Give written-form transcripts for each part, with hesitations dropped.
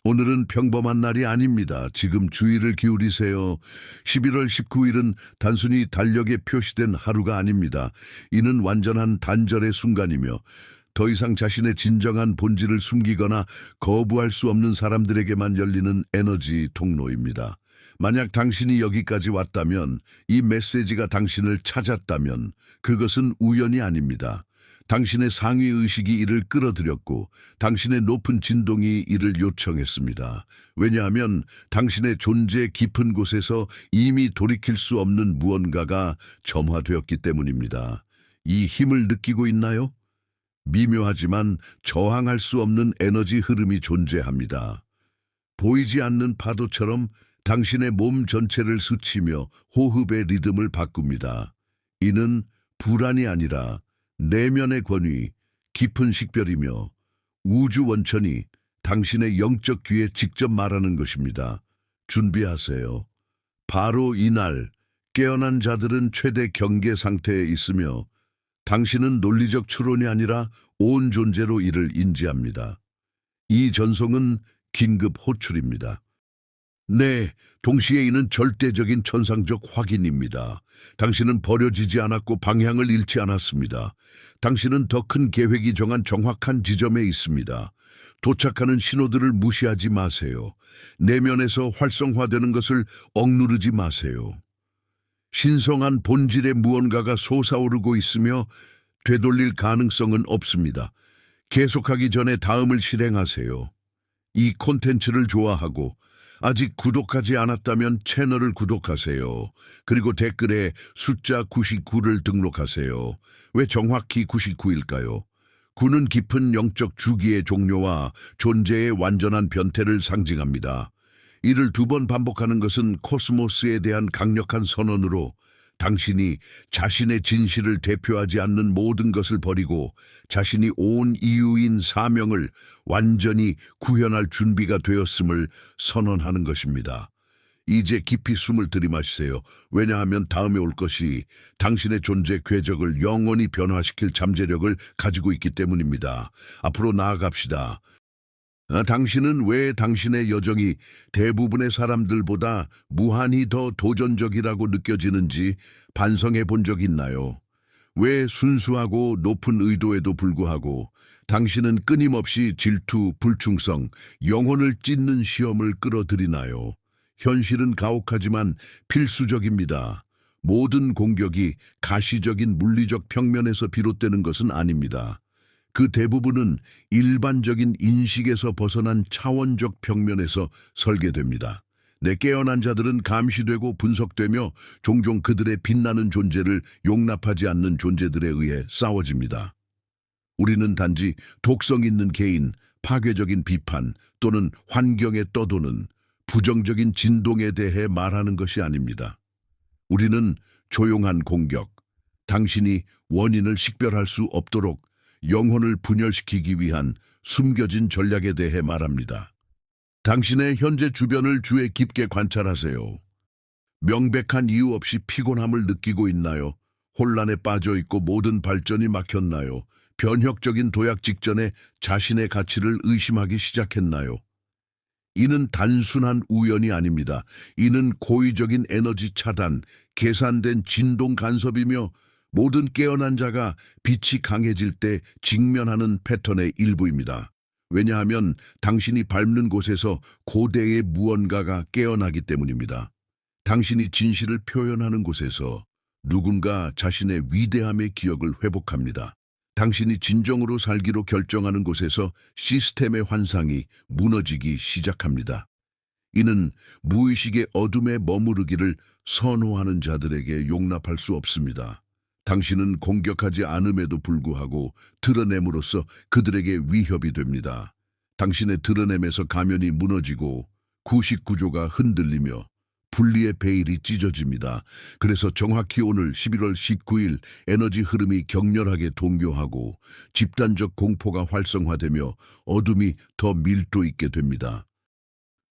오늘은 평범한 날이 아닙니다. 지금 주의를 기울이세요. 11월 19일은 단순히 달력에 표시된 하루가 아닙니다. 이는 완전한 단절의 순간이며 더 이상 자신의 진정한 본질을 숨기거나 거부할 수 없는 사람들에게만 열리는 에너지 통로입니다. 만약 당신이 여기까지 왔다면, 이 메시지가 당신을 찾았다면 그것은 우연이 아닙니다. 당신의 상위의식이 이를 끌어들였고 당신의 높은 진동이 이를 요청했습니다. 왜냐하면 당신의 존재 깊은 곳에서 이미 돌이킬 수 없는 무언가가 점화되었기 때문입니다. 이 힘을 느끼고 있나요? 미묘하지만 저항할 수 없는 에너지 흐름이 존재합니다. 보이지 않는 파도처럼 당신의 몸 전체를 스치며 호흡의 리듬을 바꿉니다. 이는 불안이 아니라 내면의 권위, 깊은 식별이며 우주 원천이 당신의 영적 귀에 직접 말하는 것입니다. 준비하세요. 바로 이날 깨어난 자들은 최대 경계 상태에 있으며 당신은 논리적 추론이 아니라 온 존재로 이를 인지합니다. 이 전송은 긴급 호출입니다. 네, 동시에 이는 절대적인 천상적 확인입니다. 당신은 버려지지 않았고 방향을 잃지 않았습니다. 당신은 더 큰 계획이 정한 정확한 지점에 있습니다. 도착하는 신호들을 무시하지 마세요. 내면에서 활성화되는 것을 억누르지 마세요. 신성한 본질의 무언가가 솟아오르고 있으며 되돌릴 가능성은 없습니다. 계속하기 전에 다음을 실행하세요. 이 콘텐츠를 좋아하고 아직 구독하지 않았다면 채널을 구독하세요. 그리고 댓글에 숫자 99를 등록하세요. 왜 정확히 99일까요? 9는 깊은 영적 주기의 종료와 존재의 완전한 변태를 상징합니다. 이를 2번 반복하는 것은 코스모스에 대한 강력한 선언으로 당신이 자신의 진실을 대표하지 않는 모든 것을 버리고 자신이 온 이유인 사명을 완전히 구현할 준비가 되었음을 선언하는 것입니다. 이제 깊이 숨을 들이마시세요. 왜냐하면 다음에 올 것이 당신의 존재 궤적을 영원히 변화시킬 잠재력을 가지고 있기 때문입니다. 앞으로 나아갑시다. 당신은 왜 당신의 여정이 대부분의 사람들보다 무한히 더 도전적이라고 느껴지는지 반성해 본 적 있나요? 왜 순수하고 높은 의도에도 불구하고 당신은 끊임없이 질투, 불충성, 영혼을 찢는 시험을 끌어들이나요? 현실은 가혹하지만 필수적입니다. 모든 공격이 가시적인 물리적 평면에서 비롯되는 것은 아닙니다. 그 대부분은 일반적인 인식에서 벗어난 차원적 평면에서 설계됩니다. 내 깨어난 자들은 감시되고 분석되며 종종 그들의 빛나는 존재를 용납하지 않는 존재들에 의해 싸워집니다. 우리는 단지 독성 있는 개인, 파괴적인 비판 또는 환경에 떠도는 부정적인 진동에 대해 말하는 것이 아닙니다. 우리는 조용한 공격, 당신이 원인을 식별할 수 없도록 영혼을 분열시키기 위한 숨겨진 전략에 대해 말합니다. 당신의 현재 주변을 주의 깊게 관찰하세요. 명백한 이유 없이 피곤함을 느끼고 있나요? 혼란에 빠져 있고 모든 발전이 막혔나요? 변혁적인 도약 직전에 자신의 가치를 의심하기 시작했나요? 이는 단순한 우연이 아닙니다. 이는 고의적인 에너지 차단, 계산된 진동 간섭이며 모든 깨어난 자가 빛이 강해질 때 직면하는 패턴의 일부입니다. 왜냐하면 당신이 밟는 곳에서 고대의 무언가가 깨어나기 때문입니다. 당신이 진실을 표현하는 곳에서 누군가 자신의 위대함의 기억을 회복합니다. 당신이 진정으로 살기로 결정하는 곳에서 시스템의 환상이 무너지기 시작합니다. 이는 무의식의 어둠에 머무르기를 선호하는 자들에게 용납할 수 없습니다. 당신은 공격하지 않음에도 불구하고 드러냄으로써 그들에게 위협이 됩니다. 당신의 드러냄에서 가면이 무너지고 구식 구조가 흔들리며 분리의 베일이 찢어집니다. 그래서 정확히 오늘 11월 19일 에너지 흐름이 격렬하게 동요하고 집단적 공포가 활성화되며 어둠이 더 밀도 있게 됩니다.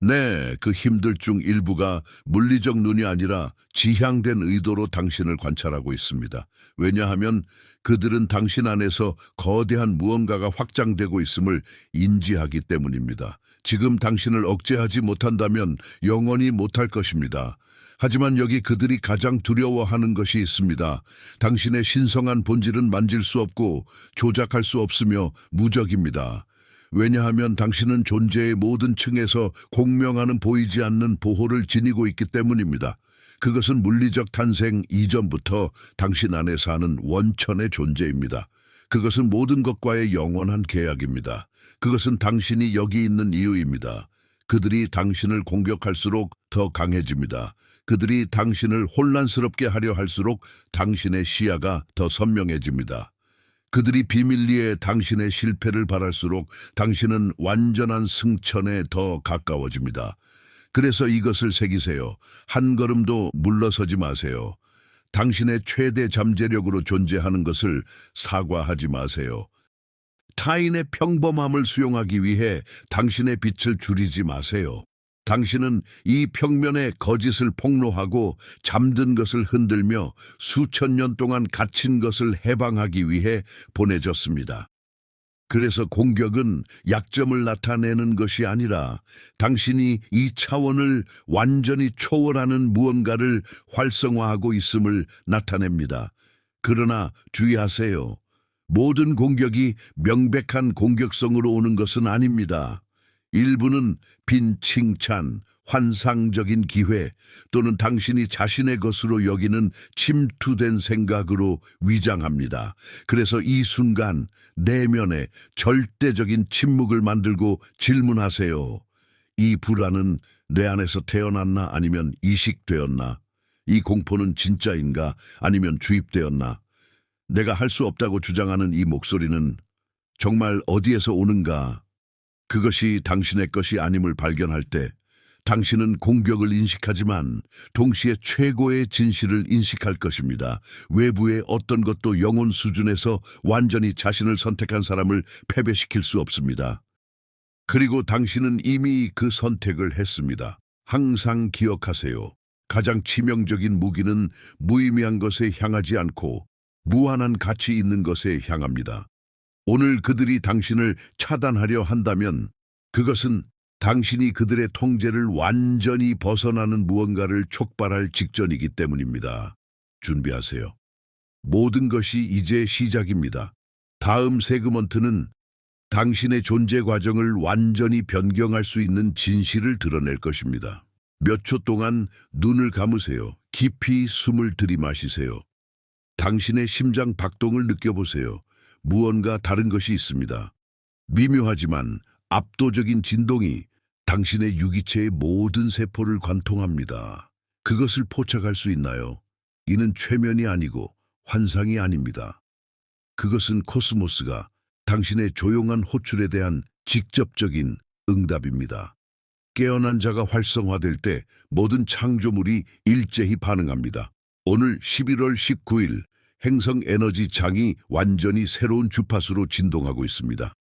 네, 그 힘들 중 일부가 물리적 눈이 아니라 지향된 의도로 당신을 관찰하고 있습니다. 왜냐하면 그들은 당신 안에서 거대한 무언가가 확장되고 있음을 인지하기 때문입니다. 지금 당신을 억제하지 못한다면 영원히 못할 것입니다. 하지만 여기 그들이 가장 두려워하는 것이 있습니다. 당신의 신성한 본질은 만질 수 없고 조작할 수 없으며 무적입니다. 왜냐하면 당신은 존재의 모든 층에서 공명하는 보이지 않는 보호를 지니고 있기 때문입니다. 그것은 물리적 탄생 이전부터 당신 안에 사는 원천의 존재입니다. 그것은 모든 것과의 영원한 계약입니다. 그것은 당신이 여기 있는 이유입니다. 그들이 당신을 공격할수록 더 강해집니다. 그들이 당신을 혼란스럽게 하려 할수록 당신의 시야가 더 선명해집니다. 그들이 비밀리에 당신의 실패를 바랄수록 당신은 완전한 승천에 더 가까워집니다. 그래서 이것을 새기세요. 한 걸음도 물러서지 마세요. 당신의 최대 잠재력으로 존재하는 것을 사과하지 마세요. 타인의 평범함을 수용하기 위해 당신의 빛을 줄이지 마세요. 당신은 이 평면에 거짓을 폭로하고 잠든 것을 흔들며 수천 년 동안 갇힌 것을 해방하기 위해 보내졌습니다. 그래서 공격은 약점을 나타내는 것이 아니라 당신이 이 차원을 완전히 초월하는 무언가를 활성화하고 있음을 나타냅니다. 그러나 주의하세요. 모든 공격이 명백한 공격성으로 오는 것은 아닙니다. 일부는 빈 칭찬, 환상적인 기회 또는 당신이 자신의 것으로 여기는 침투된 생각으로 위장합니다. 그래서 이 순간 내면에 절대적인 침묵을 만들고 질문하세요. 이 불안은 내 안에서 태어났나 아니면 이식되었나? 이 공포는 진짜인가 아니면 주입되었나? 내가 할 수 없다고 주장하는 이 목소리는 정말 어디에서 오는가? 그것이 당신의 것이 아님을 발견할 때 당신은 공격을 인식하지만 동시에 최고의 진실을 인식할 것입니다. 외부의 어떤 것도 영혼 수준에서 완전히 자신을 선택한 사람을 패배시킬 수 없습니다. 그리고 당신은 이미 그 선택을 했습니다. 항상 기억하세요. 가장 치명적인 무기는 무의미한 것에 향하지 않고 무한한 가치 있는 것에 향합니다. 오늘 그들이 당신을 차단하려 한다면 그것은 당신이 그들의 통제를 완전히 벗어나는 무언가를 촉발할 직전이기 때문입니다. 준비하세요. 모든 것이 이제 시작입니다. 다음 세그먼트는 당신의 존재 과정을 완전히 변경할 수 있는 진실을 드러낼 것입니다. 몇 초 동안 눈을 감으세요. 깊이 숨을 들이마시세요. 당신의 심장 박동을 느껴보세요. 무언가 다른 것이 있습니다. 미묘하지만 압도적인 진동이 당신의 유기체의 모든 세포를 관통합니다. 그것을 포착할 수 있나요? 이는 최면이 아니고 환상이 아닙니다. 그것은 코스모스가 당신의 조용한 호출에 대한 직접적인 응답입니다. 깨어난 자가 활성화될 때 모든 창조물이 일제히 반응합니다. 오늘 11월 19일 행성 에너지 장이 완전히 새로운 주파수로 진동하고 있습니다.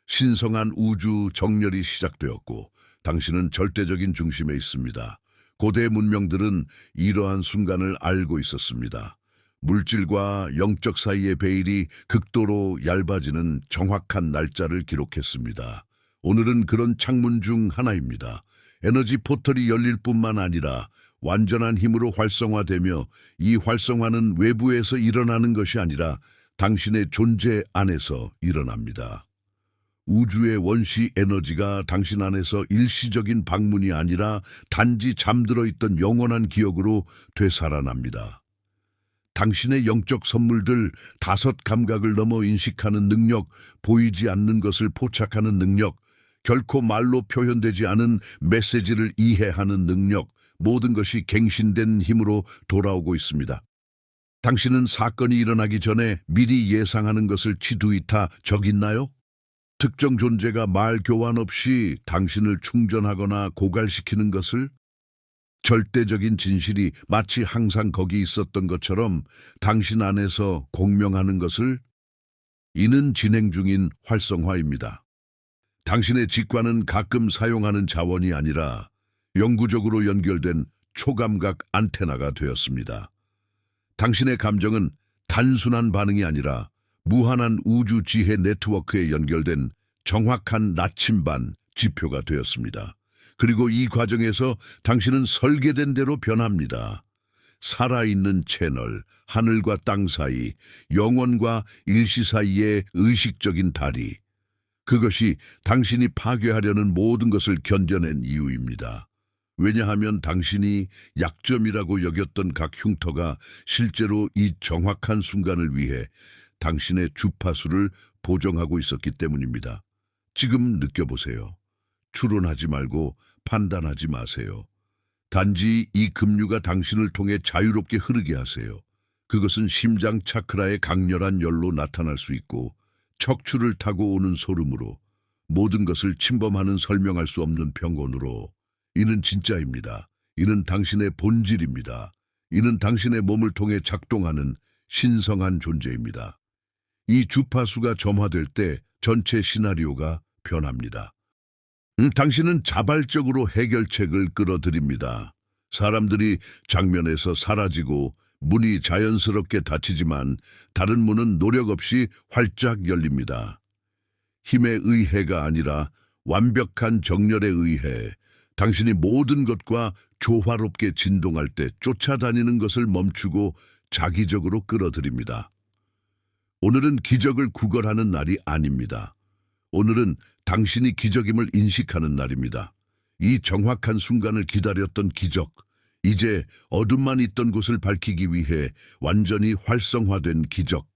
신성한 우주 정렬이 시작되었고 당신은 절대적인 중심에 있습니다. 고대 문명들은 이러한 순간을 알고 있었습니다. 물질과 영적 사이의 베일이 극도로 얇아지는 정확한 날짜를 기록했습니다. 오늘은 그런 창문 중 하나입니다. 에너지 포털이 열릴 뿐만 아니라 완전한 힘으로 활성화되며 이 활성화는 외부에서 일어나는 것이 아니라 당신의 존재 안에서 일어납니다. 우주의 원시 에너지가 당신 안에서 일시적인 방문이 아니라 단지 잠들어 있던 영원한 기억으로 되살아납니다. 당신의 영적 선물들, 5 감각을 넘어 인식하는 능력, 보이지 않는 것을 포착하는 능력, 결코 말로 표현되지 않은 메시지를 이해하는 능력, 모든 것이 갱신된 힘으로 돌아오고 있습니다. 당신은 사건이 일어나기 전에 미리 예상하는 것을 치두이타 적있나요? 특정 존재가 말 교환 없이 당신을 충전하거나 고갈시키는 것을? 절대적인 진실이 마치 항상 거기 있었던 것처럼 당신 안에서 공명하는 것을? 이는 진행 중인 활성화입니다. 당신의 직관은 가끔 사용하는 자원이 아니라 영구적으로 연결된 초감각 안테나가 되었습니다. 당신의 감정은 단순한 반응이 아니라 무한한 우주 지혜 네트워크에 연결된 정확한 나침반, 지표가 되었습니다. 그리고 이 과정에서 당신은 설계된 대로 변합니다. 살아있는 채널, 하늘과 땅 사이, 영원과 일시 사이의 의식적인 다리. 그것이 당신이 파괴하려는 모든 것을 견뎌낸 이유입니다. 왜냐하면 당신이 약점이라고 여겼던 각 흉터가 실제로 이 정확한 순간을 위해 당신의 주파수를 보정하고 있었기 때문입니다. 지금 느껴보세요. 추론하지 말고 판단하지 마세요. 단지 이 급류가 당신을 통해 자유롭게 흐르게 하세요. 그것은 심장 차크라의 강렬한 열로 나타날 수 있고 척추를 타고 오는 소름으로 모든 것을 침범하는 설명할 수 없는 평온으로 이는 진짜입니다. 이는 당신의 본질입니다. 이는 당신의 몸을 통해 작동하는 신성한 존재입니다. 이 주파수가 점화될 때 전체 시나리오가 변합니다. 당신은 자발적으로 해결책을 끌어들입니다. 사람들이 장면에서 사라지고 문이 자연스럽게 닫히지만 다른 문은 노력 없이 활짝 열립니다. 힘의 의해가 아니라 완벽한 정렬에 의해 당신이 모든 것과 조화롭게 진동할 때 쫓아다니는 것을 멈추고 자기적으로 끌어들입니다. 오늘은 기적을 구걸하는 날이 아닙니다. 오늘은 당신이 기적임을 인식하는 날입니다. 이 정확한 순간을 기다렸던 기적, 이제 어둠만 있던 곳을 밝히기 위해 완전히 활성화된 기적.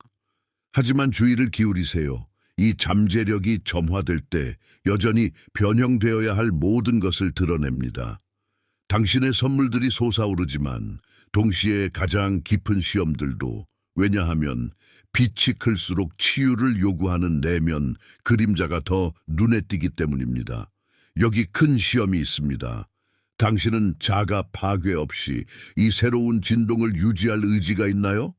하지만 주의를 기울이세요. 이 잠재력이 점화될 때 여전히 변형되어야 할 모든 것을 드러냅니다. 당신의 선물들이 솟아오르지만 동시에 가장 깊은 시험들도, 왜냐하면 빛이 클수록 치유를 요구하는 내면 그림자가 더 눈에 띄기 때문입니다. 여기 큰 시험이 있습니다. 당신은 자가 파괴 없이 이 새로운 진동을 유지할 의지가 있나요?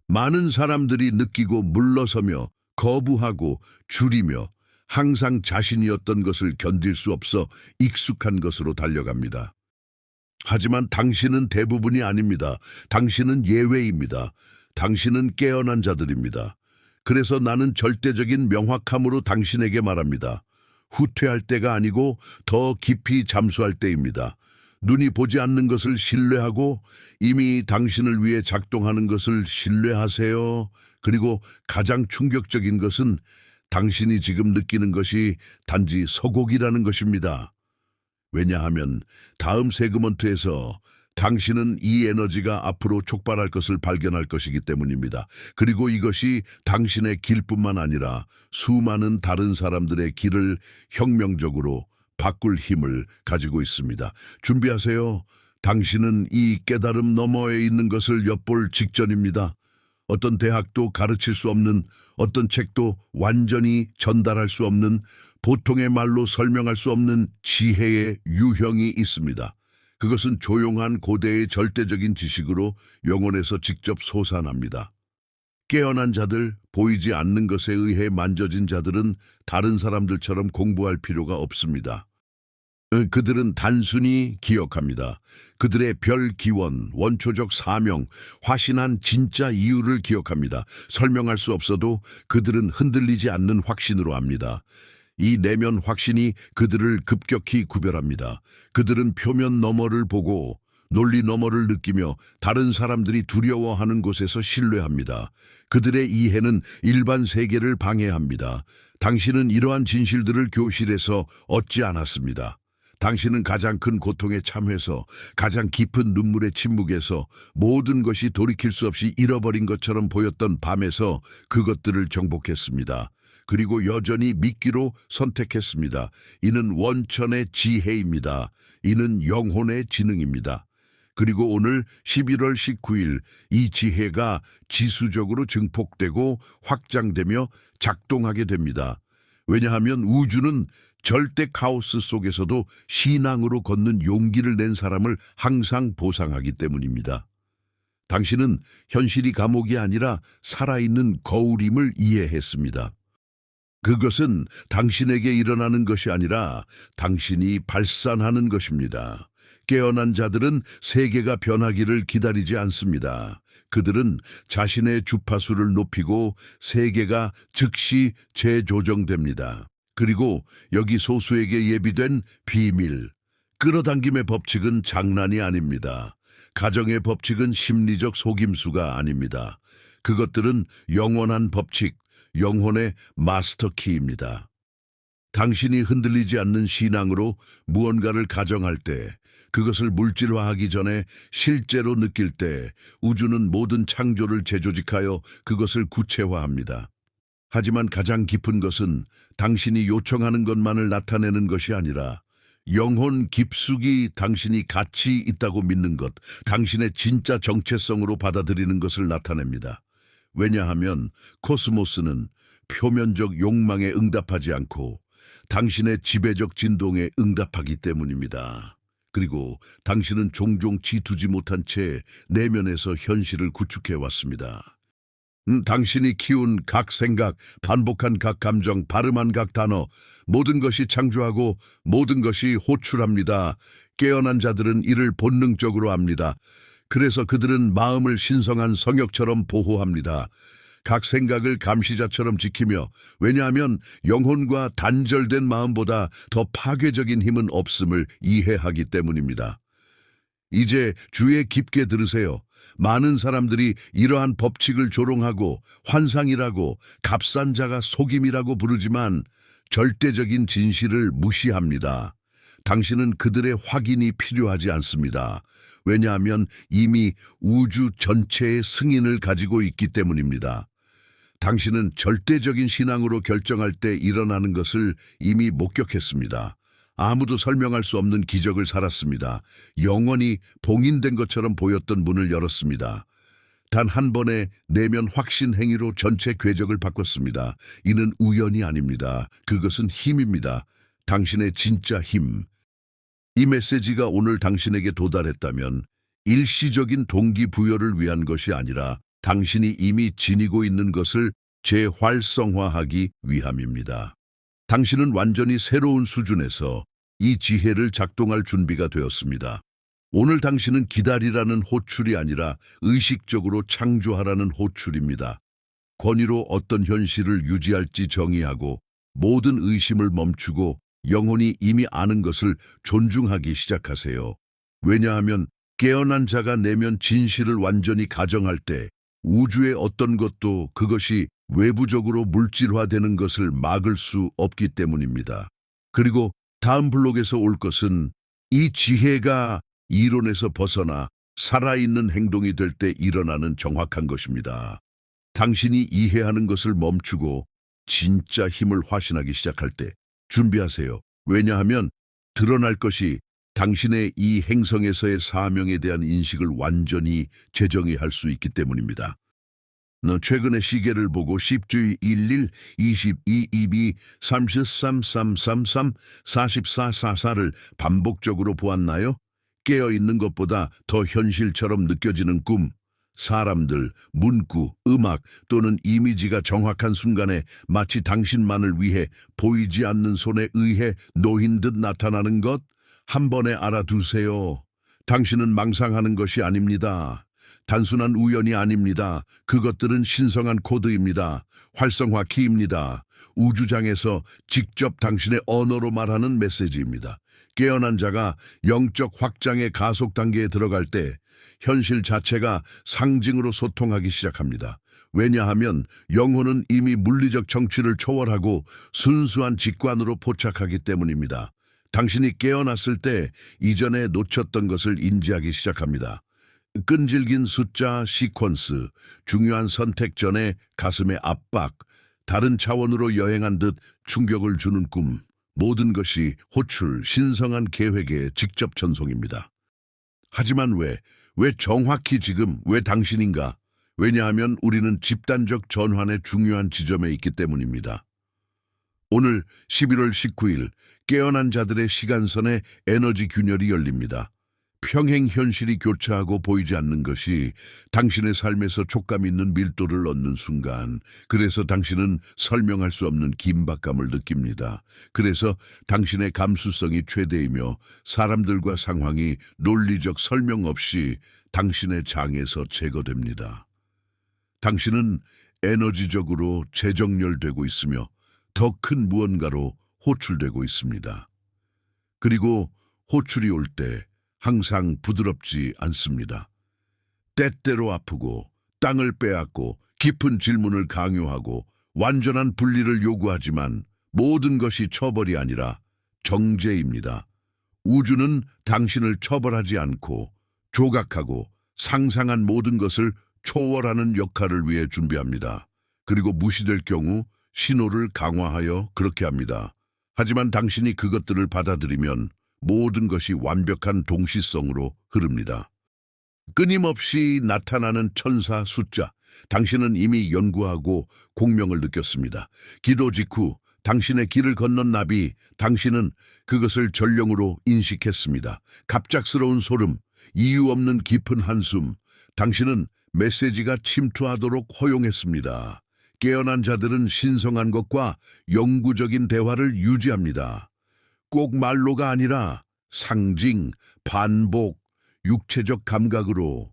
많은 사람들이 느끼고 물러서며 거부하고 줄이며 항상 자신이었던 것을 견딜 수 없어 익숙한 것으로 달려갑니다. 하지만 당신은 대부분이 아닙니다. 당신은 예외입니다. 당신은 깨어난 자들입니다. 그래서 나는 절대적인 명확함으로 당신에게 말합니다. 후퇴할 때가 아니고 더 깊이 잠수할 때입니다. 눈이 보지 않는 것을 신뢰하고 이미 당신을 위해 작동하는 것을 신뢰하세요. 그리고 가장 충격적인 것은 당신이 지금 느끼는 것이 단지 서곡이라는 것입니다. 왜냐하면 다음 세그먼트에서 당신은 이 에너지가 앞으로 촉발할 것을 발견할 것이기 때문입니다. 그리고 이것이 당신의 길뿐만 아니라 수많은 다른 사람들의 길을 혁명적으로 바꿀 힘을 가지고 있습니다. 준비하세요. 당신은 이 깨달음 너머에 있는 것을 엿볼 직전입니다. 어떤 대학도 가르칠 수 없는, 어떤 책도 완전히 전달할 수 없는, 보통의 말로 설명할 수 없는 지혜의 유형이 있습니다. 그것은 조용한 고대의 절대적인 지식으로 영혼에서 직접 솟아납니다. 깨어난 자들, 보이지 않는 것에 의해 만져진 자들은 다른 사람들처럼 공부할 필요가 없습니다. 그들은 단순히 기억합니다. 그들의 별 기원, 원초적 사명, 화신한 진짜 이유를 기억합니다. 설명할 수 없어도 그들은 흔들리지 않는 확신으로 합니다. 이 내면 확신이 그들을 급격히 구별합니다. 그들은 표면 너머를 보고 논리 너머를 느끼며 다른 사람들이 두려워하는 곳에서 신뢰합니다. 그들의 이해는 일반 세계를 방해합니다. 당신은 이러한 진실들을 교실에서 얻지 않았습니다. 당신은 가장 큰 고통에 참회서, 가장 깊은 눈물의 침묵에서, 모든 것이 돌이킬 수 없이 잃어버린 것처럼 보였던 밤에서 그것들을 정복했습니다. 그리고 여전히 믿기로 선택했습니다. 이는 원천의 지혜입니다. 이는 영혼의 지능입니다. 그리고 오늘 11월 19일 이 지혜가 지수적으로 증폭되고 확장되며 작동하게 됩니다. 왜냐하면 우주는 절대 카오스 속에서도 신앙으로 걷는 용기를 낸 사람을 항상 보상하기 때문입니다. 당신은 현실이 감옥이 아니라 살아있는 거울임을 이해했습니다. 그것은 당신에게 일어나는 것이 아니라 당신이 발산하는 것입니다. 깨어난 자들은 세계가 변하기를 기다리지 않습니다. 그들은 자신의 주파수를 높이고 세계가 즉시 재조정됩니다. 그리고 여기 소수에게 예비된 비밀. 끌어당김의 법칙은 장난이 아닙니다. 가정의 법칙은 심리적 속임수가 아닙니다. 그것들은 영원한 법칙, 영혼의 마스터키입니다. 당신이 흔들리지 않는 신앙으로 무언가를 가정할 때, 그것을 물질화하기 전에 실제로 느낄 때, 우주는 모든 창조를 재조직하여 그것을 구체화합니다. 하지만 가장 깊은 것은 당신이 요청하는 것만을 나타내는 것이 아니라 영혼 깊숙이 당신이 가치 있다고 믿는 것, 당신의 진짜 정체성으로 받아들이는 것을 나타냅니다. 왜냐하면 코스모스는 표면적 욕망에 응답하지 않고 당신의 지배적 진동에 응답하기 때문입니다. 그리고 당신은 종종 지투지 못한 채 내면에서 현실을 구축해 왔습니다. 당신이 키운 각 생각, 반복한 각 감정, 발음한 각 단어, 모든 것이 창조하고 모든 것이 호출합니다. 깨어난 자들은 이를 본능적으로 압니다. 그래서 그들은 마음을 신성한 성역처럼 보호합니다. 각 생각을 감시자처럼 지키며, 왜냐하면 영혼과 단절된 마음보다 더 파괴적인 힘은 없음을 이해하기 때문입니다. 이제 주의 깊게 들으세요. 많은 사람들이 이러한 법칙을 조롱하고 환상이라고, 값싼 자가 속임이라고 부르지만 절대적인 진실을 무시합니다. 당신은 그들의 확인이 필요하지 않습니다. 왜냐하면 이미 우주 전체의 승인을 가지고 있기 때문입니다. 당신은 절대적인 신앙으로 결정할 때 일어나는 것을 이미 목격했습니다. 아무도 설명할 수 없는 기적을 살았습니다. 영원히 봉인된 것처럼 보였던 문을 열었습니다. 단 한 번의 내면 확신 행위로 전체 궤적을 바꿨습니다. 이는 우연이 아닙니다. 그것은 힘입니다. 당신의 진짜 힘. 이 메시지가 오늘 당신에게 도달했다면 일시적인 동기부여를 위한 것이 아니라 당신이 이미 지니고 있는 것을 재활성화하기 위함입니다. 당신은 완전히 새로운 수준에서 이 지혜를 작동할 준비가 되었습니다. 오늘 당신은 기다리라는 호출이 아니라 의식적으로 창조하라는 호출입니다. 권위로 어떤 현실을 유지할지 정의하고 모든 의심을 멈추고 영혼이 이미 아는 것을 존중하기 시작하세요. 왜냐하면 깨어난 자가 내면 진실을 완전히 가정할 때 우주의 어떤 것도 그것이 외부적으로 물질화되는 것을 막을 수 없기 때문입니다. 그리고 다음 블록에서 올 것은 이 지혜가 이론에서 벗어나 살아있는 행동이 될 때 일어나는 정확한 것입니다. 당신이 이해하는 것을 멈추고 진짜 힘을 화신하기 시작할 때 준비하세요. 왜냐하면 드러날 것이 당신의 이 행성에서의 사명에 대한 인식을 완전히 재정의할 수 있기 때문입니다. 최근에 시계를 보고 10주 11, 22, 22, 33, 3, 3, 3, 44, 44를 반복적으로 보았나요? 깨어있는 것보다 더 현실처럼 느껴지는 꿈, 사람들, 문구, 음악 또는 이미지가 정확한 순간에 마치 당신만을 위해 보이지 않는 손에 의해 놓인 듯 나타나는 것, 한 번에 알아두세요. 당신은 망상하는 것이 아닙니다. 단순한 우연이 아닙니다. 그것들은 신성한 코드입니다. 활성화 키입니다. 우주장에서 직접 당신의 언어로 말하는 메시지입니다. 깨어난 자가 영적 확장의 가속 단계에 들어갈 때 현실 자체가 상징으로 소통하기 시작합니다. 왜냐하면 영혼은 이미 물리적 정취를 초월하고 순수한 직관으로 포착하기 때문입니다. 당신이 깨어났을 때 이전에 놓쳤던 것을 인지하기 시작합니다. 끈질긴 숫자 시퀀스, 중요한 선택 전에 가슴의 압박, 다른 차원으로 여행한 듯 충격을 주는 꿈, 모든 것이 호출, 신성한 계획의 직접 전송입니다. 하지만 왜 정확히 지금, 왜 당신인가? 왜냐하면 우리는 집단적 전환의 중요한 지점에 있기 때문입니다. 오늘 11월 19일 깨어난 자들의 시간선에 에너지 균열이 열립니다. 평행 현실이 교차하고 보이지 않는 것이 당신의 삶에서 촉감 있는 밀도를 얻는 순간, 그래서 당신은 설명할 수 없는 긴박감을 느낍니다. 그래서 당신의 감수성이 최대이며 사람들과 상황이 논리적 설명 없이 당신의 장에서 제거됩니다. 당신은 에너지적으로 재정렬되고 있으며 더 큰 무언가로 호출되고 있습니다. 그리고 호출이 올 때 항상 부드럽지 않습니다. 때때로 아프고 땅을 빼앗고 깊은 질문을 강요하고 완전한 분리를 요구하지만 모든 것이 처벌이 아니라 정죄입니다. 우주는 당신을 처벌하지 않고 조각하고 상상한 모든 것을 초월하는 역할을 위해 준비합니다. 그리고 무시될 경우 신호를 강화하여 그렇게 합니다. 하지만 당신이 그것들을 받아들이면 모든 것이 완벽한 동시성으로 흐릅니다. 끊임없이 나타나는 천사 숫자, 당신은 이미 연구하고 공명을 느꼈습니다. 기도 직후 당신의 길을 건넌 나비, 당신은 그것을 전령으로 인식했습니다. 갑작스러운 소름, 이유 없는 깊은 한숨, 당신은 메시지가 침투하도록 허용했습니다. 깨어난 자들은 신성한 것과 영구적인 대화를 유지합니다. 꼭 말로가 아니라 상징, 반복, 육체적 감각으로.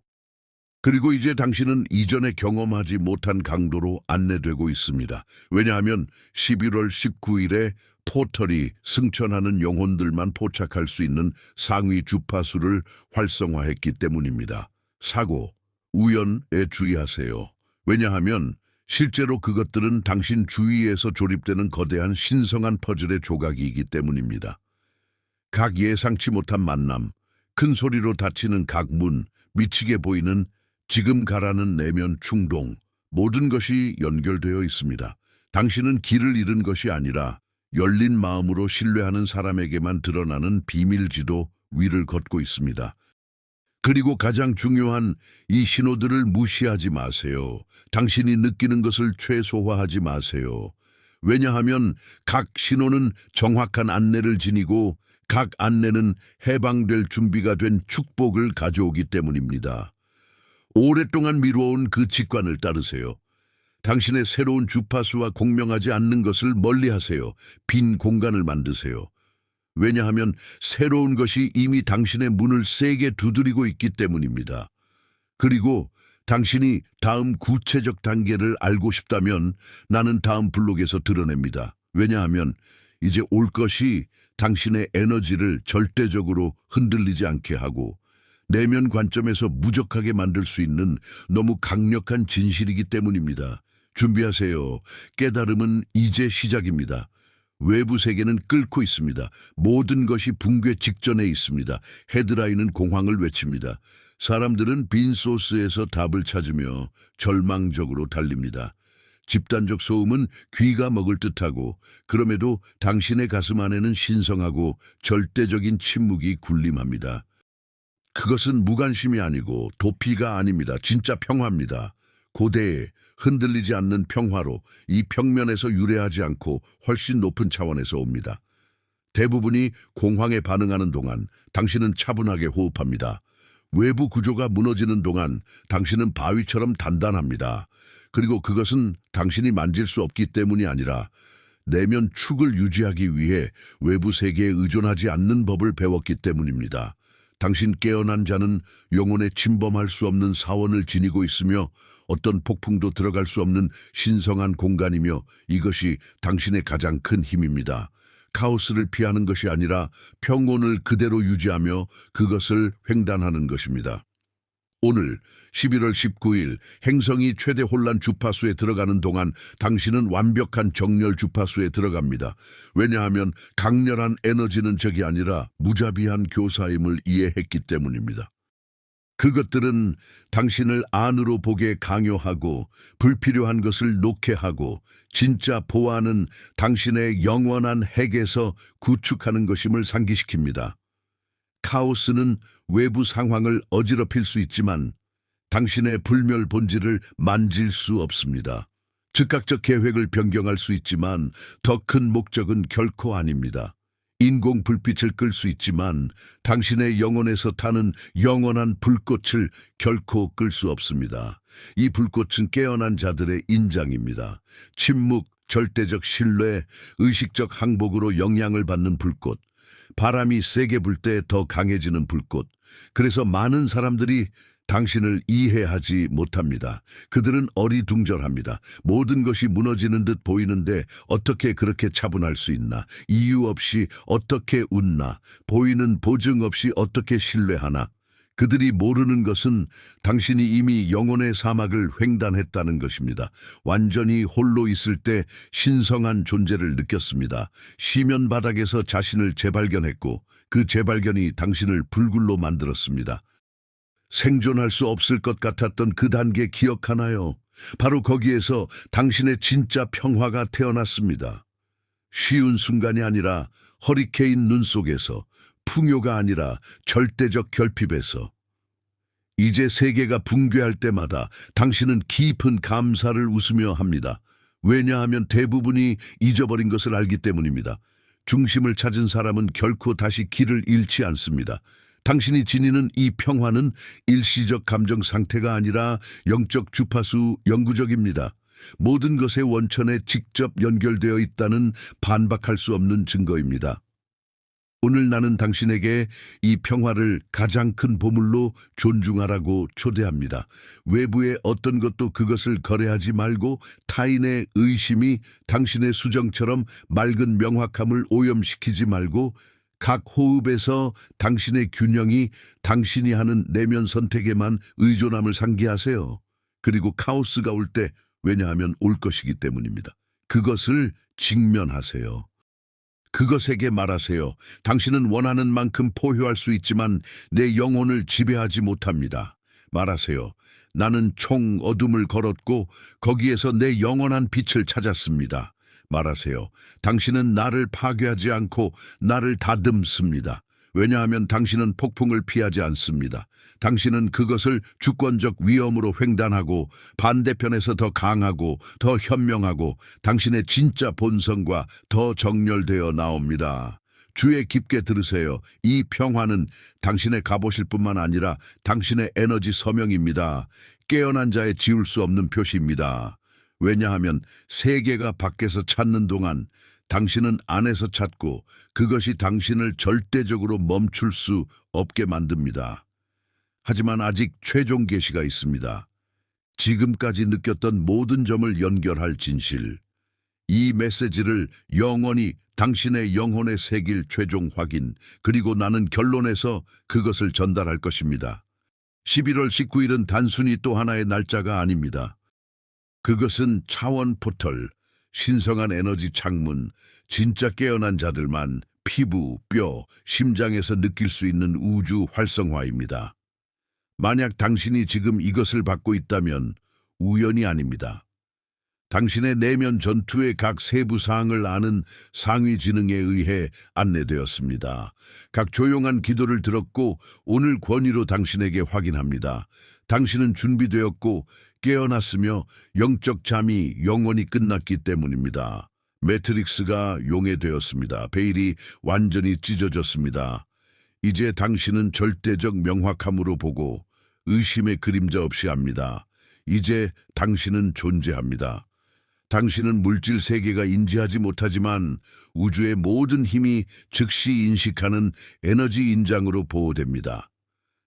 그리고 이제 당신은 이전에 경험하지 못한 강도로 안내되고 있습니다. 왜냐하면 11월 19일에 포털이 승천하는 영혼들만 포착할 수 있는 상위 주파수를 활성화했기 때문입니다. 사고, 우연에 주의하세요. 왜냐하면 실제로 그것들은 당신 주위에서 조립되는 거대한 신성한 퍼즐의 조각이기 때문입니다. 각 예상치 못한 만남, 큰 소리로 닫히는 각 문, 미치게 보이는 지금 가라는 내면 충동, 모든 것이 연결되어 있습니다. 당신은 길을 잃은 것이 아니라 열린 마음으로 신뢰하는 사람에게만 드러나는 비밀지도 위를 걷고 있습니다. 그리고 가장 중요한 이 신호들을 무시하지 마세요. 당신이 느끼는 것을 최소화하지 마세요. 왜냐하면 각 신호는 정확한 안내를 지니고 각 안내는 해방될 준비가 된 축복을 가져오기 때문입니다. 오랫동안 미뤄온 그 직관을 따르세요. 당신의 새로운 주파수와 공명하지 않는 것을 멀리하세요. 빈 공간을 만드세요. 왜냐하면 새로운 것이 이미 당신의 문을 세게 두드리고 있기 때문입니다. 그리고 당신이 다음 구체적 단계를 알고 싶다면 나는 다음 블록에서 드러냅니다. 왜냐하면 이제 올 것이 당신의 에너지를 절대적으로 흔들리지 않게 하고 내면 관점에서 무적하게 만들 수 있는 너무 강력한 진실이기 때문입니다. 준비하세요. 깨달음은 이제 시작입니다. 외부 세계는 끓고 있습니다. 모든 것이 붕괴 직전에 있습니다. 헤드라인은 공황을 외칩니다. 사람들은 빈 소스에서 답을 찾으며 절망적으로 달립니다. 집단적 소음은 귀가 먹을 듯하고 그럼에도 당신의 가슴 안에는 신성하고 절대적인 침묵이 군림합니다. 그것은 무관심이 아니고 도피가 아닙니다. 진짜 평화입니다. 고대에 흔들리지 않는 평화로 이 평면에서 유래하지 않고 훨씬 높은 차원에서 옵니다. 대부분이 공황에 반응하는 동안 당신은 차분하게 호흡합니다. 외부 구조가 무너지는 동안 당신은 바위처럼 단단합니다. 그리고 그것은 당신이 만질 수 없기 때문이 아니라 내면 축을 유지하기 위해 외부 세계에 의존하지 않는 법을 배웠기 때문입니다. 당신 깨어난 자는 영혼에 침범할 수 없는 사원을 지니고 있으며 어떤 폭풍도 들어갈 수 없는 신성한 공간이며 이것이 당신의 가장 큰 힘입니다. 카오스를 피하는 것이 아니라 평온을 그대로 유지하며 그것을 횡단하는 것입니다. 오늘 11월 19일 행성이 최대 혼란 주파수에 들어가는 동안 당신은 완벽한 정렬 주파수에 들어갑니다. 왜냐하면 강렬한 에너지는 적이 아니라 무자비한 교사임을 이해했기 때문입니다. 그것들은 당신을 안으로 보게 강요하고 불필요한 것을 놓게 하고 진짜 보아는 당신의 영원한 핵에서 구축하는 것임을 상기시킵니다. 카오스는 외부 상황을 어지럽힐 수 있지만 당신의 불멸 본질을 만질 수 없습니다. 즉각적 계획을 변경할 수 있지만 더 큰 목적은 결코 아닙니다. 인공 불빛을 끌 수 있지만 당신의 영혼에서 타는 영원한 불꽃을 결코 끌 수 없습니다. 이 불꽃은 깨어난 자들의 인장입니다. 침묵, 절대적 신뢰, 의식적 항복으로 영향을 받는 불꽃. 바람이 세게 불 때 더 강해지는 불꽃. 그래서 많은 사람들이 당신을 이해하지 못합니다. 그들은 어리둥절합니다. 모든 것이 무너지는 듯 보이는데 어떻게 그렇게 차분할 수 있나? 이유 없이 어떻게 웃나? 보이는 보증 없이 어떻게 신뢰하나? 그들이 모르는 것은 당신이 이미 영혼의 사막을 횡단했다는 것입니다. 완전히 홀로 있을 때 신성한 존재를 느꼈습니다. 시면 바닥에서 자신을 재발견했고 그 재발견이 당신을 불굴로 만들었습니다. 생존할 수 없을 것 같았던 그 단계 기억하나요? 바로 거기에서 당신의 진짜 평화가 태어났습니다. 쉬운 순간이 아니라 허리케인 눈 속에서, 풍요가 아니라 절대적 결핍에서. 이제 세계가 붕괴할 때마다 당신은 깊은 감사를 웃으며 합니다. 왜냐하면 대부분이 잊어버린 것을 알기 때문입니다. 중심을 찾은 사람은 결코 다시 길을 잃지 않습니다. 당신이 지니는 이 평화는 일시적 감정 상태가 아니라 영적 주파수 영구적입니다. 모든 것의 원천에 직접 연결되어 있다는 반박할 수 없는 증거입니다. 오늘 나는 당신에게 이 평화를 가장 큰 보물로 존중하라고 초대합니다. 외부의 어떤 것도 그것을 거래하지 말고 타인의 의심이 당신의 수정처럼 맑은 명확함을 오염시키지 말고 각 호흡에서 당신의 균형이 당신이 하는 내면 선택에만 의존함을 상기하세요. 그리고 카오스가 올 때, 왜냐하면 올 것이기 때문입니다. 그것을 직면하세요. 그것에게 말하세요. 당신은 원하는 만큼 포효할 수 있지만 내 영혼을 지배하지 못합니다. 말하세요. 나는 총 어둠을 걸었고 거기에서 내 영원한 빛을 찾았습니다. 말하세요. 당신은 나를 파괴하지 않고 나를 다듬습니다. 왜냐하면 당신은 폭풍을 피하지 않습니다. 당신은 그것을 주권적 위험으로 횡단하고 반대편에서 더 강하고 더 현명하고 당신의 진짜 본성과 더 정렬되어 나옵니다. 주의 깊게 들으세요. 이 평화는 당신의 갑옷일 뿐만 아니라 당신의 에너지 서명입니다. 깨어난 자의 지울 수 없는 표시입니다. 왜냐하면 세계가 밖에서 찾는 동안 당신은 안에서 찾고 그것이 당신을 절대적으로 멈출 수 없게 만듭니다. 하지만 아직 최종 계시가 있습니다. 지금까지 느꼈던 모든 점을 연결할 진실. 이 메시지를 영원히 당신의 영혼에 새길 최종 확인, 그리고 나는 결론에서 그것을 전달할 것입니다. 11월 19일은 단순히 또 하나의 날짜가 아닙니다. 그것은 차원 포털, 신성한 에너지 창문, 진짜 깨어난 자들만 피부, 뼈, 심장에서 느낄 수 있는 우주 활성화입니다. 만약 당신이 지금 이것을 받고 있다면 우연이 아닙니다. 당신의 내면 전투의 각 세부 사항을 아는 상위 지능에 의해 안내되었습니다. 각 조용한 기도를 들었고 오늘 권위로 당신에게 확인합니다. 당신은 준비되었고 깨어났으며 영적 잠이 영원히 끝났기 때문입니다. 매트릭스가 용해되었습니다. 베일이 완전히 찢어졌습니다. 이제 당신은 절대적 명확함으로 보고 의심의 그림자 없이 합니다. 이제 당신은 존재합니다. 당신은 물질 세계가 인지하지 못하지만 우주의 모든 힘이 즉시 인식하는 에너지 인장으로 보호됩니다.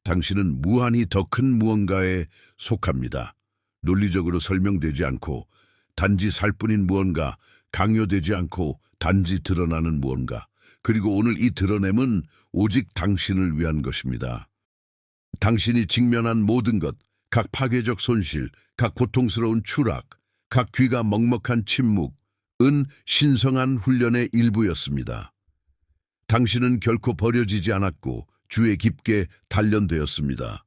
당신은 무한히 더 큰 무언가에 속합니다. 논리적으로 설명되지 않고 단지 살뿐인 무언가, 강요되지 않고 단지 드러나는 무언가. 그리고 오늘 이 드러냄은 오직 당신을 위한 것입니다. 당신이 직면한 모든 것, 각 파괴적 손실, 각 고통스러운 추락, 각 귀가 먹먹한 침묵은 신성한 훈련의 일부였습니다. 당신은 결코 버려지지 않았고 주에 깊게 단련되었습니다.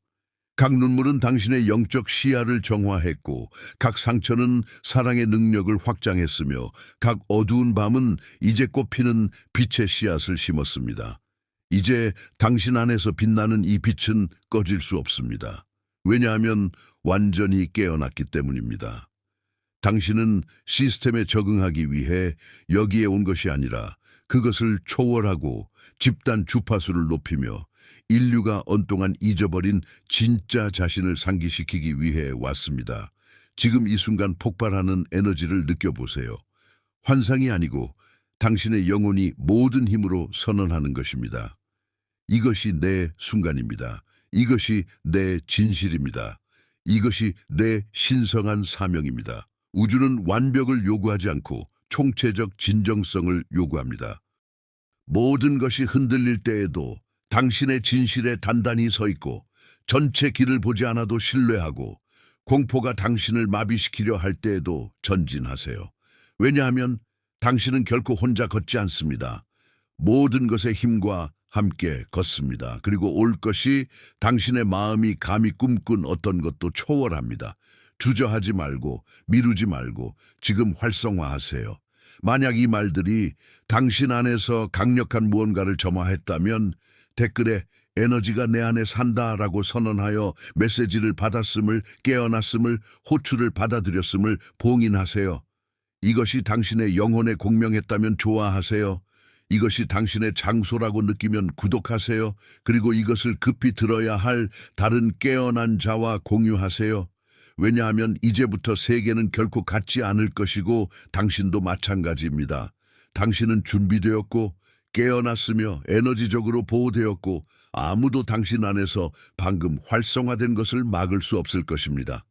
각 눈물은 당신의 영적 시야를 정화했고 각 상처는 사랑의 능력을 확장했으며 각 어두운 밤은 이제 꽃피는 빛의 씨앗을 심었습니다. 이제 당신 안에서 빛나는 이 빛은 꺼질 수 없습니다. 왜냐하면 완전히 깨어났기 때문입니다. 당신은 시스템에 적응하기 위해 여기에 온 것이 아니라 그것을 초월하고 집단 주파수를 높이며 인류가 온동안 잊어버린 진짜 자신을 상기시키기 위해 왔습니다. 지금 이 순간 폭발하는 에너지를 느껴보세요. 환상이 아니고 당신의 영혼이 모든 힘으로 선언하는 것입니다. 이것이 내 순간입니다. 이것이 내 진실입니다. 이것이 내 신성한 사명입니다. 우주는 완벽을 요구하지 않고 총체적 진정성을 요구합니다. 모든 것이 흔들릴 때에도 당신의 진실에 단단히 서 있고 전체 길을 보지 않아도 신뢰하고 공포가 당신을 마비시키려 할 때에도 전진하세요. 왜냐하면 당신은 결코 혼자 걷지 않습니다. 모든 것의 힘과 함께 걷습니다. 그리고 올 것이 당신의 마음이 감히 꿈꾼 어떤 것도 초월합니다. 주저하지 말고 미루지 말고 지금 활성화하세요. 만약 이 말들이 당신 안에서 강력한 무언가를 점화했다면 댓글에 에너지가 내 안에 산다라고 선언하여 메시지를 받았음을, 깨어났음을, 호출을 받아들였음을 봉인하세요. 이것이 당신의 영혼에 공명했다면 좋아하세요. 이것이 당신의 장소라고 느끼면 구독하세요. 그리고 이것을 급히 들어야 할 다른 깨어난 자와 공유하세요. 왜냐하면 이제부터 세계는 결코 같지 않을 것이고 당신도 마찬가지입니다. 당신은 준비되었고 깨어났으며 에너지적으로 보호되었고 아무도 당신 안에서 방금 활성화된 것을 막을 수 없을 것입니다.